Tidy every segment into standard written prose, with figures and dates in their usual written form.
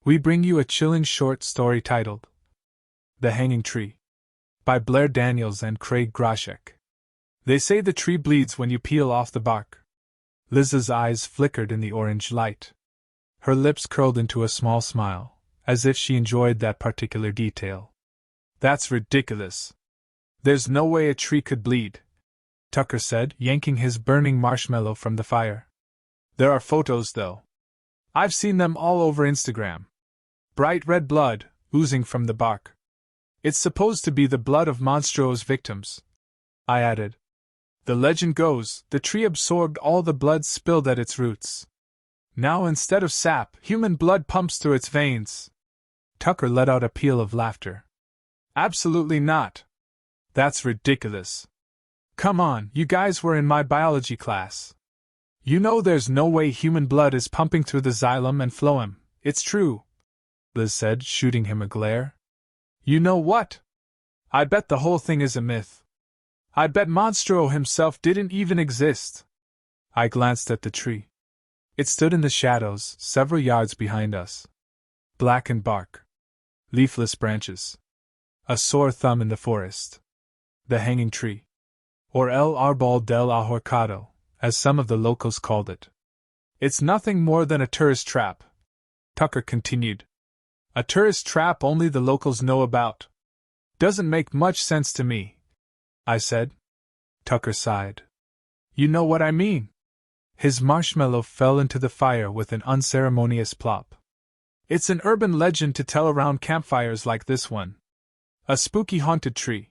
we bring you a chilling short story titled The Hanging Tree by Blair Daniels and Craig Groshek. They say the tree bleeds when you peel off the bark. Liz's eyes flickered in the orange light. Her lips curled into a small smile, as if she enjoyed that particular detail. That's ridiculous. There's no way a tree could bleed, Tucker said, yanking his burning marshmallow from the fire. There are photos, though. I've seen them all over Instagram. Bright red blood, oozing from the bark. It's supposed to be the blood of Monstro's victims, I added. The legend goes, the tree absorbed all the blood spilled at its roots. Now instead of sap, human blood pumps through its veins. Tucker let out a peal of laughter. Absolutely not. That's ridiculous. Come on, you guys were in my biology class. You know there's no way human blood is pumping through the xylem and phloem. It's true, Liz said, shooting him a glare. You know what? I bet the whole thing is a myth. I bet Monstro himself didn't even exist. I glanced at the tree. It stood in the shadows, several yards behind us. Blackened bark. Leafless branches. A sore thumb in the forest. The hanging tree. Or El Arbol del Ahorcado, as some of the locals called it. It's nothing more than a tourist trap, Tucker continued. A tourist trap only the locals know about. Doesn't make much sense to me, I said. Tucker sighed. You know what I mean. His marshmallow fell into the fire with an unceremonious plop. It's an urban legend to tell around campfires like this one. A spooky haunted tree.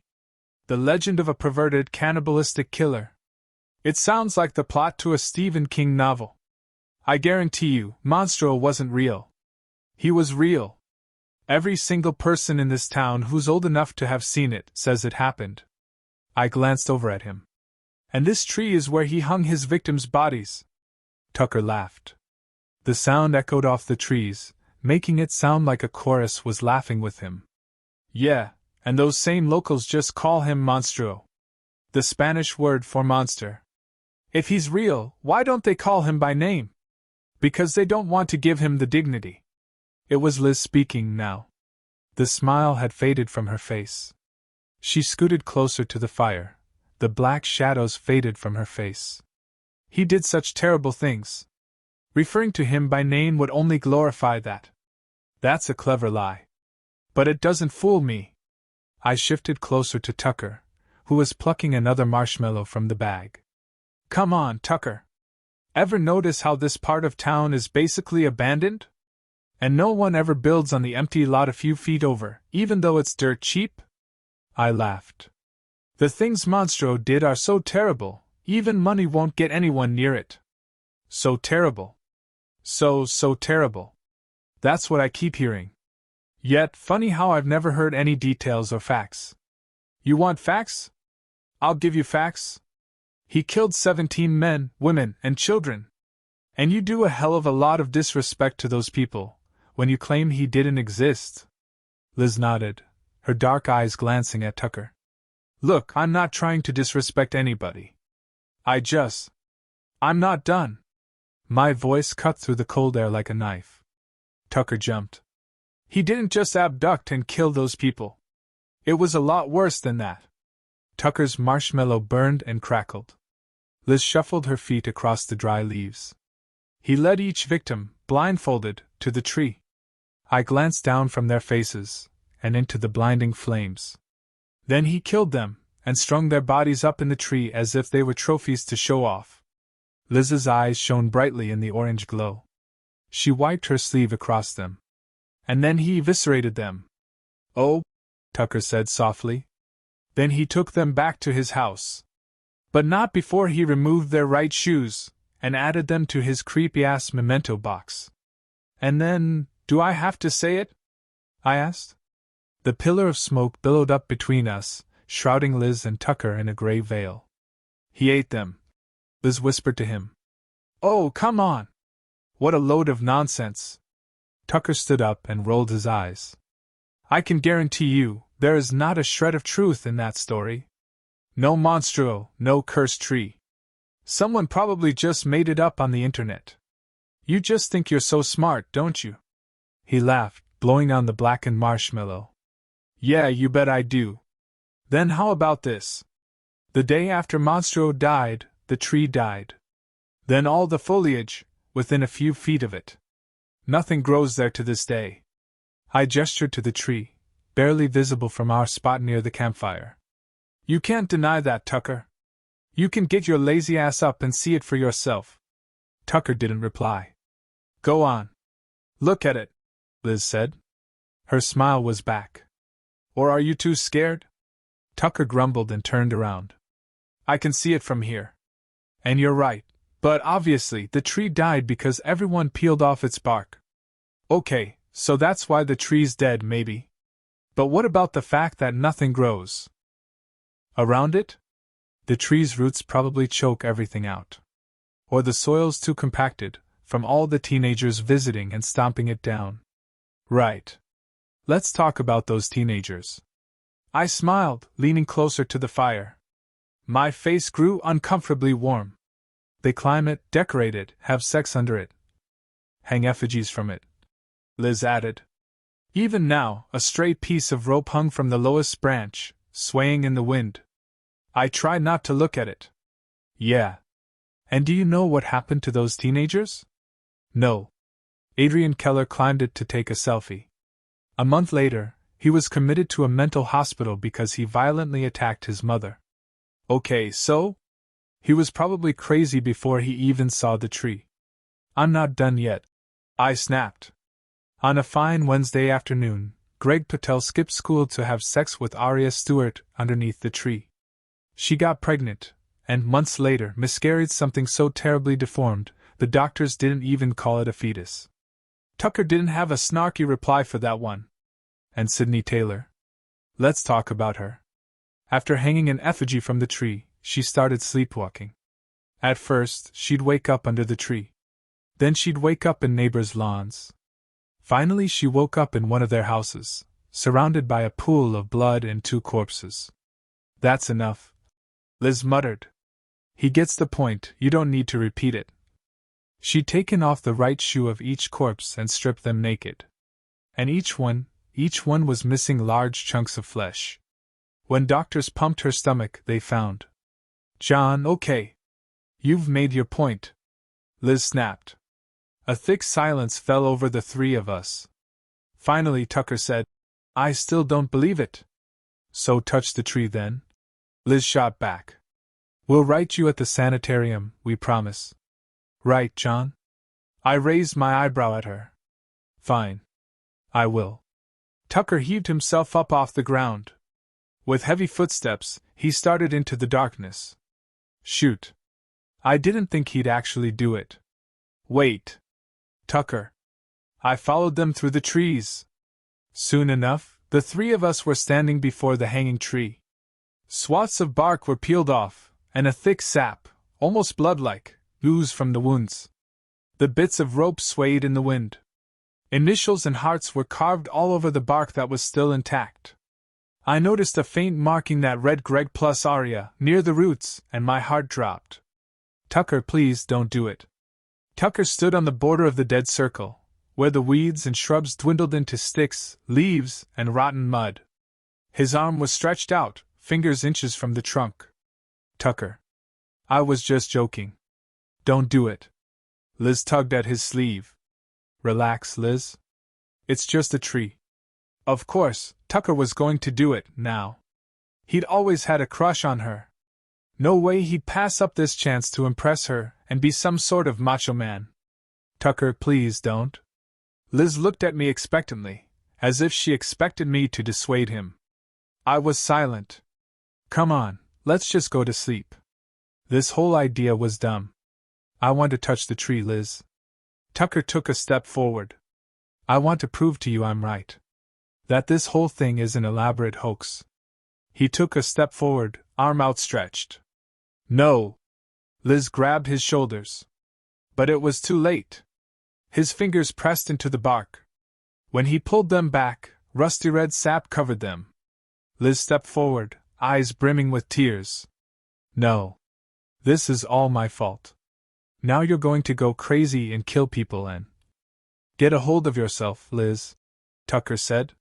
The legend of a perverted cannibalistic killer. It sounds like the plot to a Stephen King novel. I guarantee you, Monstro wasn't real. He was real. Every single person in this town who's old enough to have seen it says it happened. I glanced over at him. And this tree is where he hung his victims' bodies. Tucker laughed. The sound echoed off the trees, making it sound like a chorus was laughing with him. Yeah, and those same locals just call him Monstro. The Spanish word for monster. If he's real, why don't they call him by name? Because they don't want to give him the dignity. It was Liz speaking now. The smile had faded from her face. She scooted closer to the fire. The black shadows faded from her face. He did such terrible things. Referring to him by name would only glorify that. That's a clever lie. But it doesn't fool me. I shifted closer to Tucker, who was plucking another marshmallow from the bag. Come on, Tucker. Ever notice how this part of town is basically abandoned? And no one ever builds on the empty lot a few feet over, even though it's dirt cheap? I laughed. The things Monstro did are so terrible, even money won't get anyone near it. So terrible. So terrible. That's what I keep hearing. Yet, funny how I've never heard any details or facts. You want facts? I'll give you facts. He killed 17 men, women, and children. And you do a hell of a lot of disrespect to those people when you claim he didn't exist. Liz nodded, her dark eyes glancing at Tucker. Look, I'm not trying to disrespect anybody. I'm not done. My voice cut through the cold air like a knife. Tucker jumped. He didn't just abduct and kill those people. It was a lot worse than that. Tucker's marshmallow burned and crackled. Liz shuffled her feet across the dry leaves. He led each victim, blindfolded, to the tree. I glanced down from their faces, and into the blinding flames. Then he killed them, and strung their bodies up in the tree as if they were trophies to show off. Liz's eyes shone brightly in the orange glow. She wiped her sleeve across them. And then he eviscerated them. Oh, Tucker said softly. Then he took them back to his house. But not before he removed their right shoes, and added them to his creepy-ass memento box. And then, do I have to say it? I asked. The pillar of smoke billowed up between us, shrouding Liz and Tucker in a gray veil. He ate them, Liz whispered to him. Oh, come on! What a load of nonsense! Tucker stood up and rolled his eyes. I can guarantee you, there is not a shred of truth in that story. No Monstro, no cursed tree. Someone probably just made it up on the internet. You just think you're so smart, don't you? He laughed, blowing on the blackened marshmallow. Yeah, you bet I do. Then how about this? The day after Monstro died, the tree died. Then all the foliage, within a few feet of it. Nothing grows there to this day. I gestured to the tree, barely visible from our spot near the campfire. You can't deny that, Tucker. You can get your lazy ass up and see it for yourself. Tucker didn't reply. Go on. Look at it, Liz said. Her smile was back. Or are you too scared? Tucker grumbled and turned around. I can see it from here. And you're right, but obviously the tree died because everyone peeled off its bark. Okay, so that's why the tree's dead, maybe. But what about the fact that nothing grows around it? The tree's roots probably choke everything out. Or the soil's too compacted, from all the teenagers visiting and stomping it down. Right. Let's talk about those teenagers. I smiled, leaning closer to the fire. My face grew uncomfortably warm. They climb it, decorate it, have sex under it. Hang effigies from it, Liz added. Even now, a stray piece of rope hung from the lowest branch, swaying in the wind. I tried not to look at it. Yeah. And do you know what happened to those teenagers? No. Adrian Keller climbed it to take a selfie. A month later, he was committed to a mental hospital because he violently attacked his mother. Okay, so? He was probably crazy before he even saw the tree. I'm not done yet, I snapped. On a fine Wednesday afternoon, Greg Patel skipped school to have sex with Arya Stewart underneath the tree. She got pregnant, and months later miscarried something so terribly deformed, the doctors didn't even call it a fetus. Tucker didn't have a snarky reply for that one. And Sydney Taylor? Let's talk about her. After hanging an effigy from the tree, she started sleepwalking. At first, she'd wake up under the tree. Then she'd wake up in neighbors' lawns. Finally, she woke up in one of their houses, surrounded by a pool of blood and 2 corpses. That's enough, Liz muttered. He gets the point, you don't need to repeat it. She'd taken off the right shoe of each corpse and stripped them naked. And each one was missing large chunks of flesh. When doctors pumped her stomach, they found. John, okay. You've made your point, Liz snapped. A thick silence fell over the 3 of us. Finally, Tucker said, I still don't believe it. So touch the tree then? Liz shot back. We'll write you at the sanitarium, we promise. Right, John? I raised my eyebrow at her. Fine. I will. Tucker heaved himself up off the ground. With heavy footsteps, he started into the darkness. Shoot. I didn't think he'd actually do it. Wait. Tucker. I followed them through the trees. Soon enough, the 3 of us were standing before the hanging tree. Swaths of bark were peeled off, and a thick sap, almost blood-like, oozed from the wounds. The bits of rope swayed in the wind. Initials and hearts were carved all over the bark that was still intact. I noticed a faint marking that read Greg plus Arya near the roots, and my heart dropped. Tucker, please don't do it. Tucker stood on the border of the dead circle, where the weeds and shrubs dwindled into sticks, leaves, and rotten mud. His arm was stretched out, fingers inches from the trunk. Tucker. I was just joking. Don't do it. Liz tugged at his sleeve. Relax, Liz. It's just a tree. Of course, Tucker was going to do it, now. He'd always had a crush on her. No way he'd pass up this chance to impress her and be some sort of macho man. Tucker, please don't. Liz looked at me expectantly, as if she expected me to dissuade him. I was silent. Come on, let's just go to sleep. This whole idea was dumb. I want to touch the tree, Liz. Tucker took a step forward. I want to prove to you I'm right. That this whole thing is an elaborate hoax. He took a step forward, arm outstretched. No! Liz grabbed his shoulders. But it was too late. His fingers pressed into the bark. When he pulled them back, rusty red sap covered them. Liz stepped forward, eyes brimming with tears. No. This is all my fault. Now you're going to go crazy and kill people and... Get a hold of yourself, Liz, Tucker said.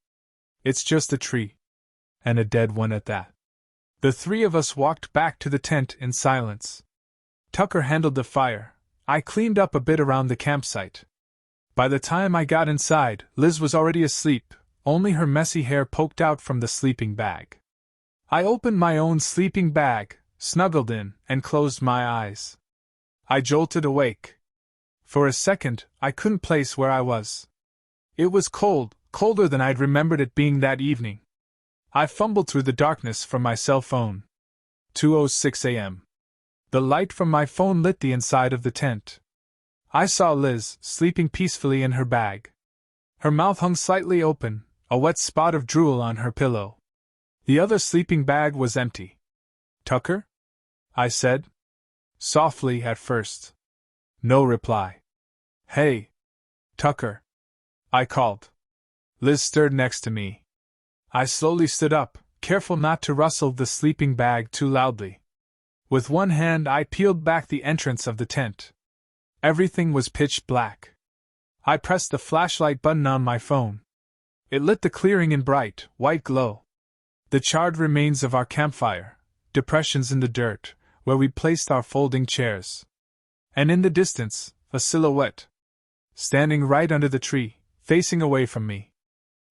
It's just a tree. And a dead one at that. The three of us walked back to the tent in silence. Tucker handled the fire. I cleaned up a bit around the campsite. By the time I got inside, Liz was already asleep, only her messy hair poked out from the sleeping bag. I opened my own sleeping bag, snuggled in, and closed my eyes. I jolted awake. For a second, I couldn't place where I was. It was cold, colder than I'd remembered it being that evening. I fumbled through the darkness for my cell phone. 2:06 a.m. The light from my phone lit the inside of the tent. I saw Liz, sleeping peacefully in her bag. Her mouth hung slightly open, a wet spot of drool on her pillow. The other sleeping bag was empty. Tucker? I said. Softly at first. No reply. Hey, Tucker, I called. Liz stirred next to me. I slowly stood up, careful not to rustle the sleeping bag too loudly. With one hand I peeled back the entrance of the tent. Everything was pitch black. I pressed the flashlight button on my phone. It lit the clearing in bright, white glow. The charred remains of our campfire, depressions in the dirt, where we placed our folding chairs. And in the distance, a silhouette. Standing right under the tree, facing away from me.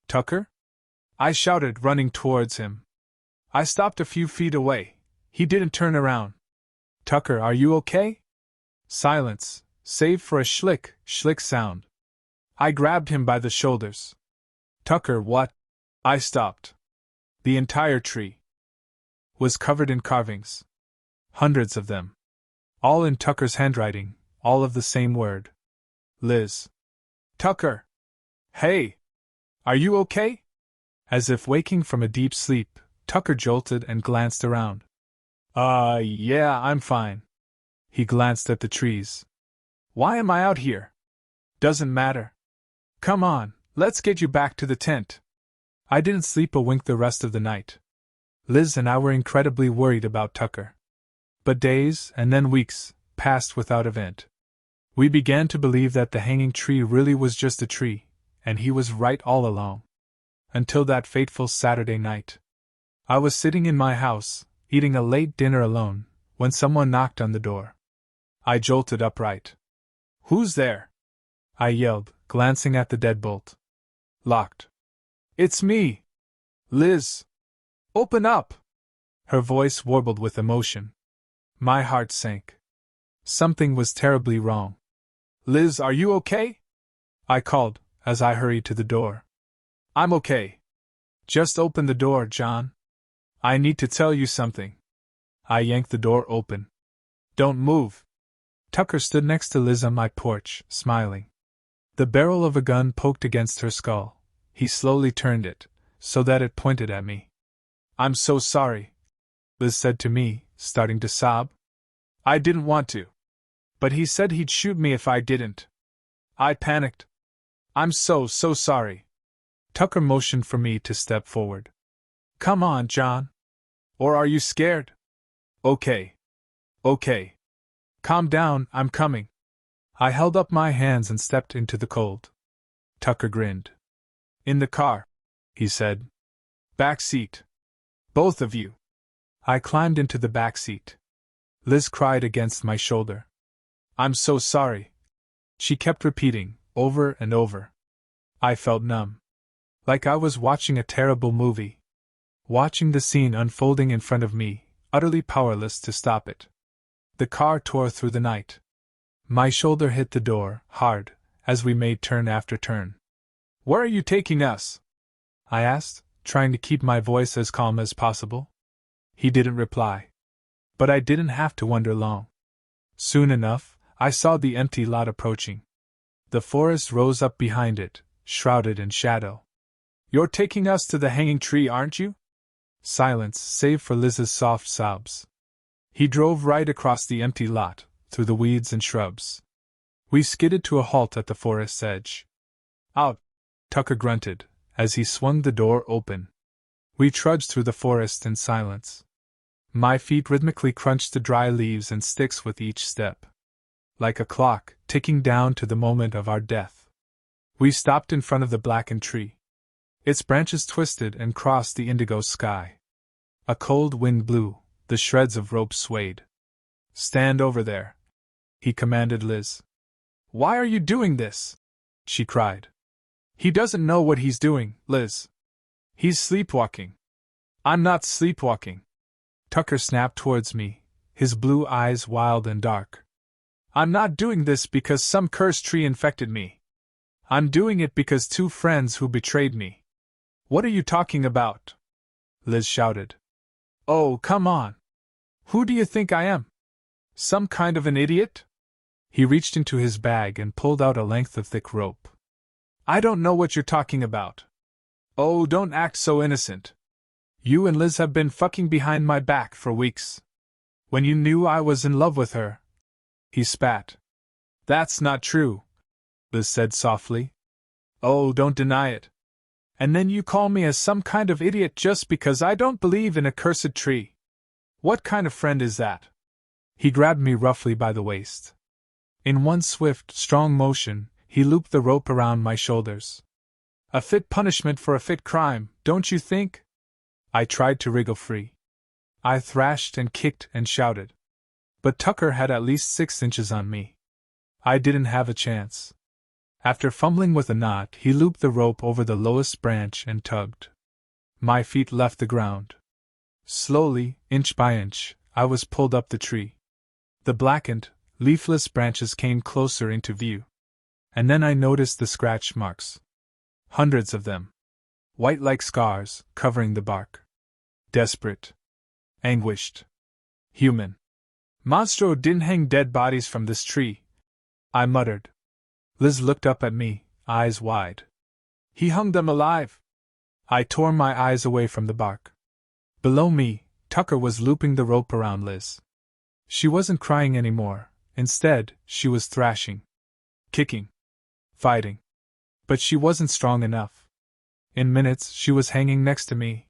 Tucker? I shouted, running towards him. I stopped a few feet away. He didn't turn around. Tucker, are you okay? Silence, save for a schlick sound. I grabbed him by the shoulders. Tucker, what? I stopped. The entire tree was covered in carvings. Hundreds of them. All in Tucker's handwriting, all of the same word. Liz. Tucker! Hey! Are you okay? As if waking from a deep sleep, Tucker jolted and glanced around. Yeah, I'm fine. He glanced at the trees. Why am I out here? Doesn't matter. Come on, let's get you back to the tent. I didn't sleep a wink the rest of the night. Liz and I were incredibly worried about Tucker. But days, and then weeks, passed without event. We began to believe that the hanging tree really was just a tree, and he was right all along. Until that fateful Saturday night. I was sitting in my house, eating a late dinner alone, when someone knocked on the door. I jolted upright. Who's there? I yelled, glancing at the deadbolt. Locked. It's me! Liz! Open up! Her voice warbled with emotion. My heart sank. Something was terribly wrong. Liz, are you okay? I called, as I hurried to the door. I'm okay. Just open the door, John. I need to tell you something. I yanked the door open. Don't move. Tucker stood next to Liz on my porch, smiling. The barrel of a gun poked against her skull. He slowly turned it, so that it pointed at me. I'm so sorry, Liz said to me, starting to sob. I didn't want to. But he said he'd shoot me if I didn't. I panicked. I'm so sorry. Tucker motioned for me to step forward. Come on, John. Or are you scared? Okay. Calm down, I'm coming. I held up my hands and stepped into the cold. Tucker grinned. In the car, he said. Back seat. Both of you. I climbed into the back seat. Liz cried against my shoulder. I'm so sorry. She kept repeating, over and over. I felt numb. Like I was watching a terrible movie. Watching the scene unfolding in front of me, utterly powerless to stop it. The car tore through the night. My shoulder hit the door, hard, as we made turn after turn. Where are you taking us? I asked, trying to keep my voice as calm as possible. He didn't reply. But I didn't have to wonder long. Soon enough, I saw the empty lot approaching. The forest rose up behind it, shrouded in shadow. You're taking us to the hanging tree, aren't you? Silence, save for Liz's soft sobs. He drove right across the empty lot, through the weeds and shrubs. We skidded to a halt at the forest's edge. Out, Tucker grunted, as he swung the door open. We trudged through the forest in silence. My feet rhythmically crunched the dry leaves and sticks with each step. Like a clock, ticking down to the moment of our death. We stopped in front of the blackened tree. Its branches twisted and crossed the indigo sky. A cold wind blew, the shreds of rope swayed. "Stand over there," he commanded Liz. "Why are you doing this?" she cried. "He doesn't know what he's doing, Liz. He's sleepwalking." "I'm not sleepwalking." Tucker snapped towards me, his blue eyes wild and dark. "I'm not doing this because some cursed tree infected me. I'm doing it because two friends who betrayed me." "What are you talking about?" Liz shouted. "Oh, come on. Who do you think I am? Some kind of an idiot?" He reached into his bag and pulled out a length of thick rope. "I don't know what you're talking about." "Oh, don't act so innocent. You and Liz have been fucking behind my back for weeks. When you knew I was in love with her." He spat. "That's not true," Liz said softly. "Oh, don't deny it. And then you call me as some kind of idiot just because I don't believe in a cursed tree. What kind of friend is that?" He grabbed me roughly by the waist. In one swift, strong motion, he looped the rope around my shoulders. "A fit punishment for a fit crime, don't you think?" I tried to wriggle free. I thrashed and kicked and shouted. But Tucker had at least 6 inches on me. I didn't have a chance. After fumbling with a knot, he looped the rope over the lowest branch and tugged. My feet left the ground. Slowly, inch by inch, I was pulled up the tree. The blackened, leafless branches came closer into view. And then I noticed the scratch marks. Hundreds of them. White like scars, covering the bark. Desperate. Anguished. Human. "Monstro didn't hang dead bodies from this tree," I muttered. Liz looked up at me, eyes wide. "He hung them alive." I tore my eyes away from the bark. Below me, Tucker was looping the rope around Liz. She wasn't crying anymore. Instead, she was thrashing. Kicking. Fighting. But she wasn't strong enough. In minutes, she was hanging next to me.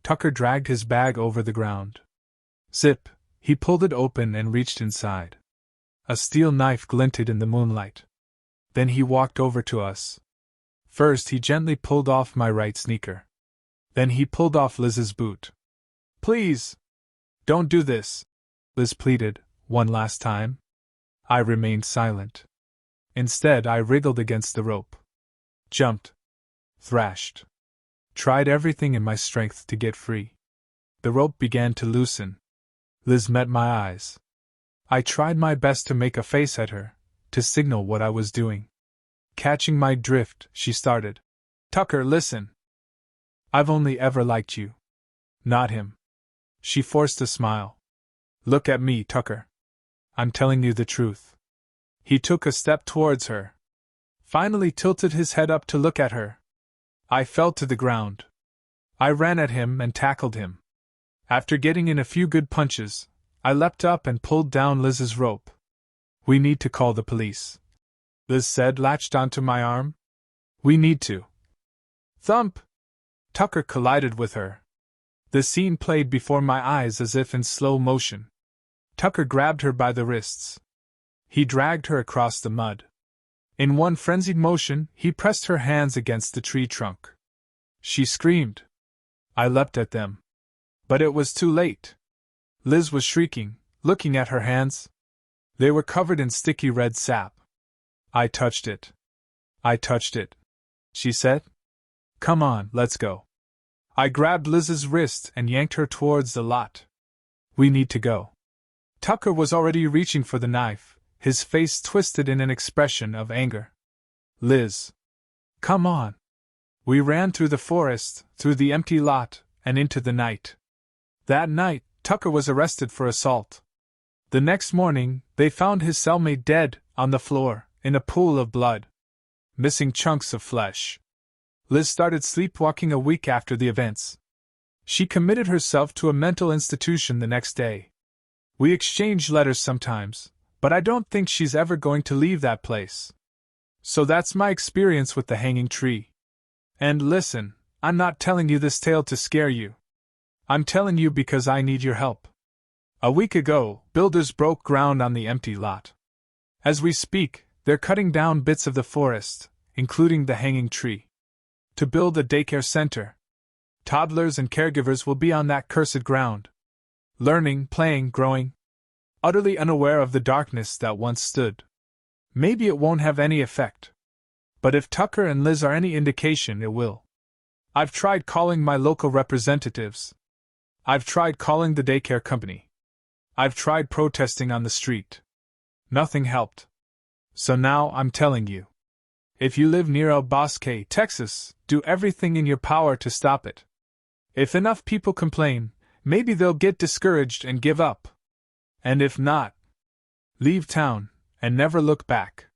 Tucker dragged his bag over the ground. Zip! He pulled it open and reached inside. A steel knife glinted in the moonlight. Then he walked over to us. First, he gently pulled off my right sneaker. Then he pulled off Liz's boot. "Please! Don't do this!" Liz pleaded, one last time. I remained silent. Instead, I wriggled against the rope. Jumped. Thrashed. Tried everything in my strength to get free. The rope began to loosen. Liz met my eyes. I tried my best to make a face at her, to signal what I was doing. Catching my drift, she started. "Tucker, listen. I've only ever liked you. Not him." She forced a smile. "Look at me, Tucker. I'm telling you the truth." He took a step towards her. Finally tilted his head up to look at her. I fell to the ground. I ran at him and tackled him. After getting in a few good punches, I leapt up and pulled down Liz's rope. "We need to call the police," Liz said, latched onto my arm. "We need to." Thump! Tucker collided with her. The scene played before my eyes as if in slow motion. Tucker grabbed her by the wrists. He dragged her across the mud. In one frenzied motion, he pressed her hands against the tree trunk. She screamed. I leapt at them. But it was too late. Liz was shrieking, looking at her hands. They were covered in sticky red sap. "I touched it. I touched it," she said. "Come on, let's go." I grabbed Liz's wrist and yanked her towards the lot. "We need to go." Tucker was already reaching for the knife, his face twisted in an expression of anger. "Liz. Come on." We ran through the forest, through the empty lot, and into the night. That night, Tucker was arrested for assault. The next morning, they found his cellmate dead, on the floor, in a pool of blood. Missing chunks of flesh. Liz started sleepwalking a week after the events. She committed herself to a mental institution the next day. We exchange letters sometimes, but I don't think she's ever going to leave that place. So that's my experience with the hanging tree. And listen, I'm not telling you this tale to scare you. I'm telling you because I need your help. A week ago, builders broke ground on the empty lot. As we speak, they're cutting down bits of the forest, including the hanging tree. To build a daycare center. Toddlers and caregivers will be on that cursed ground. Learning, playing, growing. Utterly unaware of the darkness that once stood. Maybe it won't have any effect. But if Tucker and Liz are any indication, it will. I've tried calling my local representatives. I've tried calling the daycare company. I've tried protesting on the street. Nothing helped. So now I'm telling you. If you live near El Bosque, Texas, do everything in your power to stop it. If enough people complain, maybe they'll get discouraged and give up. And if not, leave town and never look back.